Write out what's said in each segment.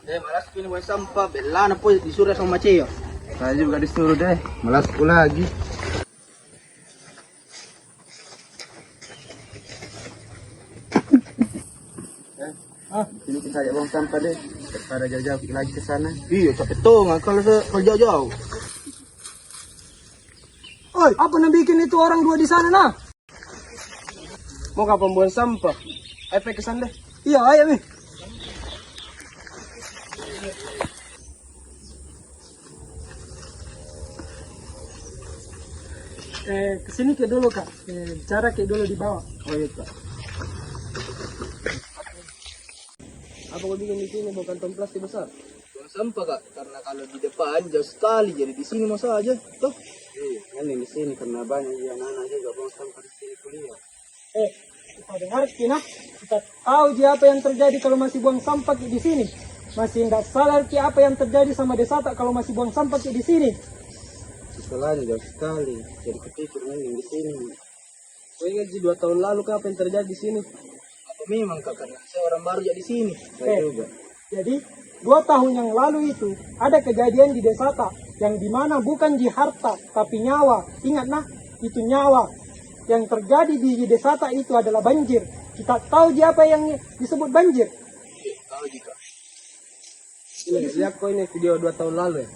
Malas pilih buang sampah, bela na po disuruh sama Maceo. Saya juga disuruh deh, malas ku lagi. Sini kita ajak buang sampah deh, daripada jauh-jauh lagi ke sana. Iya, capek tuh kalau jauh-jauh. Oi, apa yang bikin itu orang dua di sana nah? Mau kapan buang sampah? Ayo ke sana deh. Iya, ayo Mi. Kesini ke dulu kak, cara ke dulu di bawah. Oh iya kak. Apa kau bikin di sini bukan kantong plastik besar? Buang sampah kak, karena kalau di depan jauh sekali, jadi di sini masa aja, tuh. Iya, kan di sini karena banyak anak-anak juga buang sampah di sini kuliah. Kita dengar Kina, kita tahu dia apa yang terjadi kalau masih buang sampah di sini. Masih tidak sadar Ki apa yang terjadi sama desa tak kalau masih buang sampah di sini. Sekolahnya jauh sekali, jadi kepikir mending di sini. Kau ingat di 2 tahun lalu kak apa yang terjadi di sini? Apa memang kak karena saya orang baru jadi di sini? Saya juga. Jadi 2 tahun yang lalu itu ada kejadian di desa tak yang dimana bukan di harta tapi nyawa. Ingat nah, itu nyawa. Yang terjadi di desa tak itu adalah banjir. Kita tahu dia apa yang disebut banjir. Tahu juga. Ini lihat kok ini video 2 tahun lalu ya.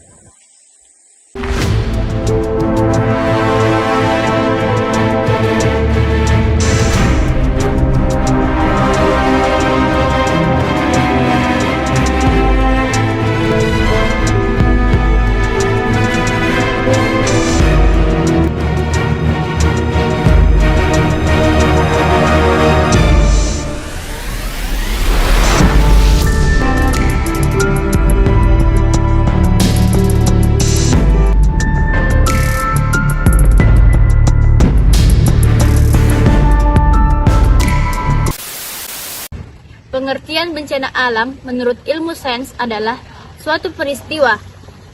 Pengertian bencana alam menurut ilmu sains adalah suatu peristiwa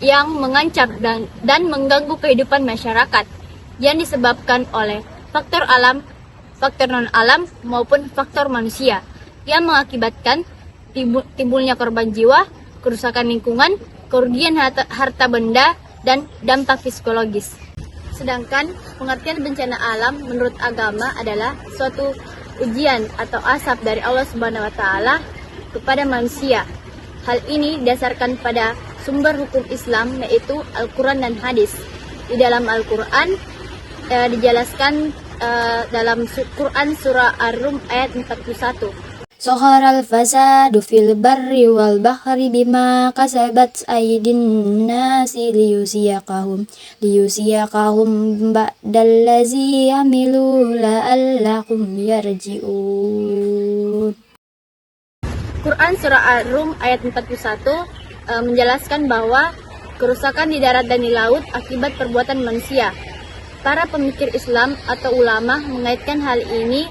yang mengancam dan mengganggu kehidupan masyarakat yang disebabkan oleh faktor alam, faktor non-alam maupun faktor manusia yang mengakibatkan timbulnya korban jiwa, kerusakan lingkungan, kerugian harta benda, dan dampak psikologis. Sedangkan pengertian bencana alam menurut agama adalah suatu ujian atau azab dari Allah Subhanahu wa taala kepada manusia. Hal ini didasarkan pada sumber hukum Islam yaitu Al-Qur'an dan hadis. Di dalam Al-Qur'an dijelaskan dalam Quran surah Ar-Rum ayat 41. Zoharal fasadu fil barri wal bahri bima kasabat aydin nasi liyusiyakahum ba'dallazi amilu la'allakum yarji'un. Quran surah Ar-Rum ayat 41 menjelaskan bahwa kerusakan di darat dan di laut akibat perbuatan manusia. Para pemikir Islam atau ulama mengaitkan hal ini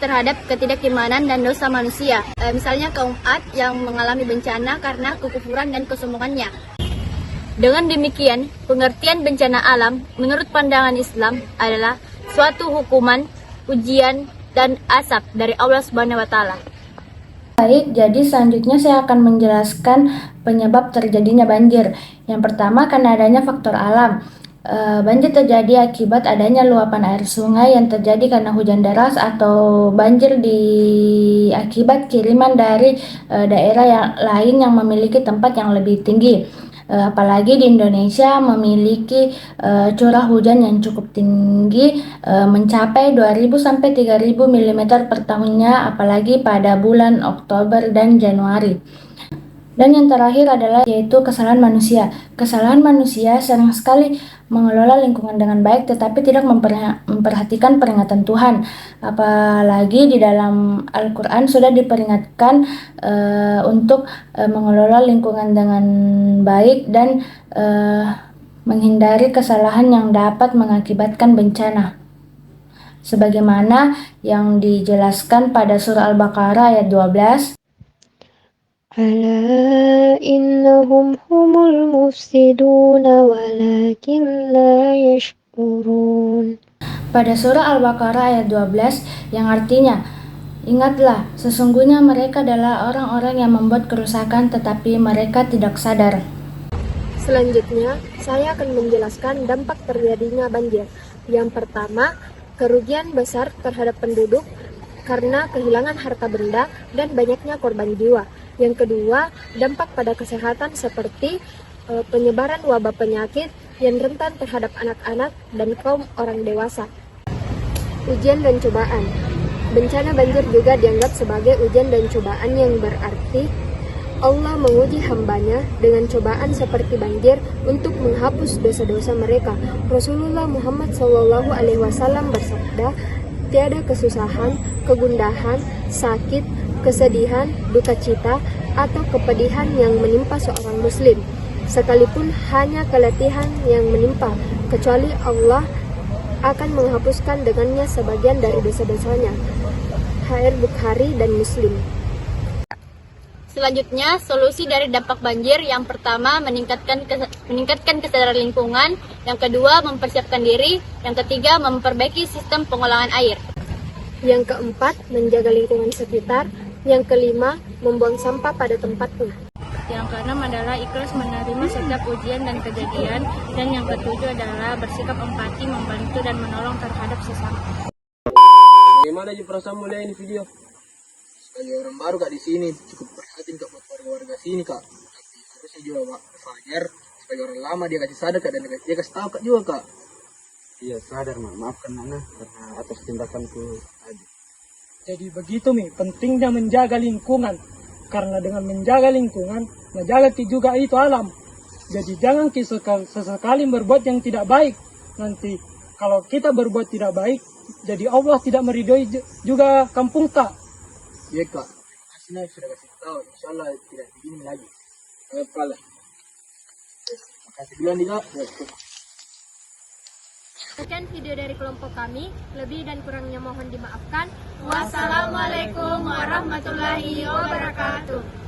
terhadap ketidakimanan dan dosa manusia. Misalnya kaum Ad yang mengalami bencana karena kekufuran dan kesombongannya. Dengan demikian, pengertian bencana alam menurut pandangan Islam adalah suatu hukuman, ujian, dan azab dari Allah Subhanahu wa taala. Baik, jadi selanjutnya saya akan menjelaskan penyebab terjadinya banjir. Yang pertama, karena adanya faktor alam. Banjir terjadi akibat adanya luapan air sungai yang terjadi karena hujan deras atau banjir akibat kiriman dari daerah yang lain yang memiliki tempat yang lebih tinggi. Apalagi di Indonesia memiliki curah hujan yang cukup tinggi, mencapai 2000 sampai 3000 mm per tahunnya, apalagi pada bulan Oktober dan Januari. Dan yang terakhir adalah yaitu kesalahan manusia. Kesalahan manusia sering sekali mengelola lingkungan dengan baik tetapi tidak memperhatikan peringatan Tuhan. Apalagi di dalam Al-Quran sudah diperingatkan untuk mengelola lingkungan dengan baik dan menghindari kesalahan yang dapat mengakibatkan bencana. Sebagaimana yang dijelaskan pada surah Al-Baqarah ayat 12. Ala innahum humul mufsiduna walakin la yashkurun. Pada surah Al-Baqarah ayat 12 yang artinya Ingatlah, sesungguhnya mereka adalah orang-orang yang membuat kerusakan tetapi mereka tidak sadar. Selanjutnya, saya akan menjelaskan dampak terjadinya banjir. Yang pertama, kerugian besar terhadap penduduk karena kehilangan harta benda dan banyaknya korban jiwa. Yang kedua, dampak pada kesehatan seperti penyebaran wabah penyakit yang rentan terhadap anak-anak dan kaum orang dewasa. Ujian dan cobaan. Bencana banjir juga dianggap sebagai ujian dan cobaan yang berarti Allah menguji hambanya dengan cobaan seperti banjir untuk menghapus dosa-dosa mereka. Rasulullah Muhammad SAW bersabda, tiada kesusahan, kegundahan, sakit, kesedihan, duka cita, atau kepedihan yang menimpa seorang muslim, sekalipun hanya keletihan yang menimpa, kecuali Allah akan menghapuskan dengannya sebagian dari dosa-dosanya. HR Bukhari dan Muslim. Selanjutnya, solusi dari dampak banjir yang pertama meningkatkan kesadaran lingkungan, yang kedua mempersiapkan diri, yang ketiga memperbaiki sistem pengolahan air. Yang keempat, menjaga lingkungan sekitar. Yang kelima, membuang sampah pada tempatnya. Yang keenam adalah ikhlas menerima setiap ujian dan kejadian. Dan yang ketujuh adalah bersikap empati, membantu dan menolong terhadap sesama. Bagaimana aja perasaan mulai ini video? Sebagai orang baru kak di sini, cukup perhatian kak buat warga-warga sini kak. Tapi harusnya juga Pak Fajar, sebagai orang lama dia kasih sadar kak, dan dia kasih tahu kak juga kak. Iya sadar mak, maafkan Nana karena atas tindakanku tadi. Jadi begitu Mi, pentingnya menjaga lingkungan. Karena dengan menjaga lingkungan, menjaga juga itu alam. Jadi jangan sesekali berbuat yang tidak baik. Nanti kalau kita berbuat tidak baik, jadi Allah tidak meridhoi juga kampung tak. Iya kak, terima kasih Nay sudah kasih tahu. Insya Allah tidak begini lagi. Kepala. Makasih duluan nih kak. Sekian video dari kelompok kami, lebih dan kurangnya mohon dimaafkan. Wassalamualaikum warahmatullahi wabarakatuh.